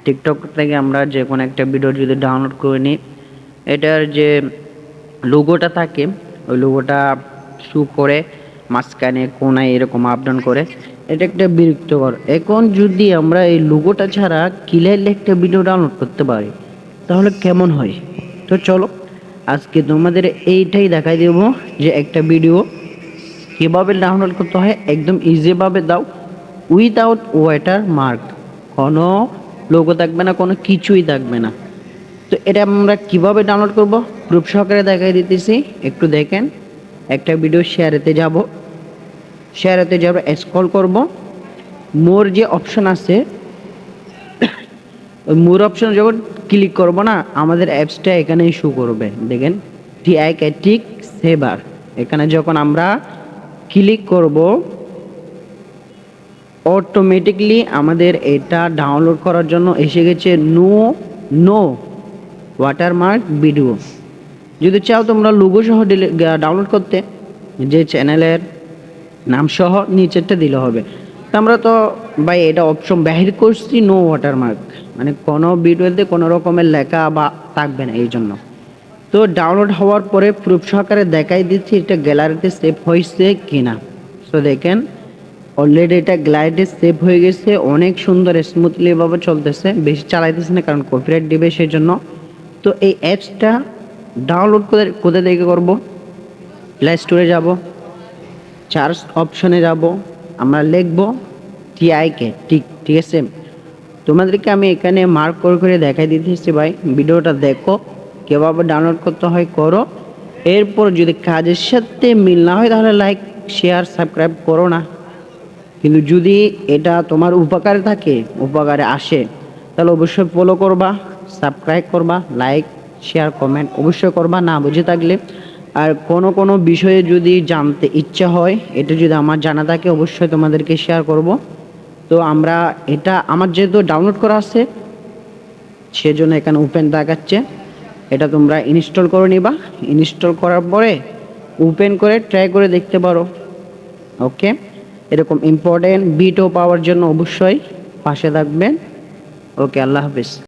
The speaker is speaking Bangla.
টিকটক থেকে আমরা যে কোনো একটা ভিডিও যদি ডাউনলোড করে নিই, এটার যে লোগোটা থাকে ওই লোগোটা শু করে মাঝখানে কোনায় এরকম আপ ডাউন করে, এটা একটা বিরক্তিকর। এখন যদি আমরা এই লোগোটা ছাড়া ক্লিয়ারলি একটা ভিডিও ডাউনলোড করতে পারি তাহলে কেমন হয়? তো চলো আজকে তোমাদের এইটাই দেখাই দেবো যে একটা ভিডিও কীভাবে ডাউনলোড করতে হয় একদম ইজিভাবে দাও, উইদাউট ওয়াটারমার্ক, কোনো লোগো থাকবে না, কোনো কিছুই থাকবে না। তো এটা আমরা কিভাবে ডাউনলোড করব প্রুফ সহকারে দেখাই দিতেছি, একটু দেখেন। একটা ভিডিও শেয়ারেতে যাব, শেয়ারেতে যাব, স্ক্রল করব, মোর যে অপশন আছে ওই মোর অপশন যখন ক্লিক করব না, আমাদের অ্যাপসটা এখানেই শো করবে। দেখেন টিক সেভার, এখানে যখন আমরা ক্লিক করব অটোমেটিকলি আমাদের এটা ডাউনলোড করার জন্য এসে গেছে নো ওয়াটারমার্ক ভিডিও। যদি চাও তোমরা লোগো সহ ডাউনলোড করতে, যে চ্যানেলের নাম সহ নিচেরটা দিলে হবে। তো আমরা তো ভাই এটা অপশন বাহির করছি নো ওয়াটারমার্ক, মানে কোনো ভিডিওতে কোনো রকমের লেখা বা থাকবে না এই জন্য। তো ডাউনলোড হওয়ার পরে প্রুফ সহকারে দেখাই দিচ্ছি এটা গ্যালারিতে সেভ হয়েছে কিনা। তো দেখেন অলরেডি এটা গ্যালারিতে সেভ হয়ে গেছে, অনেক সুন্দর স্মুথলি ভাবে চলতেছে, বেশি চালাইতেছে না কারণ কপিরাইট দিবে সেই জন্য। তো এই অ্যাপসটা ডাউনলোড কোথা থেকে করব? প্লে স্টোরে যাব, চার্জ অপশনে যাব, আমরা লিখব ঠিক আছে। তোমাদেরকে আমি এখানে মার্ক করে দেখাই দিতেছি ভাই, ভিডিওটা দেখো কীভাবে ডাউনলোড করতে হয় করো। এরপর যদি কাজের সাথে মিল না হয় তাহলে লাইক শেয়ার সাবস্ক্রাইব করো না, কিন্তু যদি এটা তোমার উপকারে থাকে, উপকারে আসে, তাহলে অবশ্যই ফলো করবা, সাবস্ক্রাইব করবা, লাইক শেয়ার কমেন্ট অবশ্যই করবা না বুঝে থাকলে। আর কোনো বিষয়ে যদি জানতে ইচ্ছা হয়, এটা যদি আমার জানা থাকে অবশ্যই তোমাদেরকে শেয়ার করব। তো আমরা এটা আমার যেহেতু ডাউনলোড করা আছে সেজন্য এখানে ওপেন দেখাচ্ছে, এটা তোমরা ইনস্টল করে নিবা। ইনস্টল করার পরে ওপেন করে ট্রাই করে দেখতে পারো। ওকে, এরকম ইম্পর্টেন্ট ভিডিও পাওয়ার জন্য অবশ্যই পাশে থাকবেন। ওকে, আল্লাহ হাফিজ।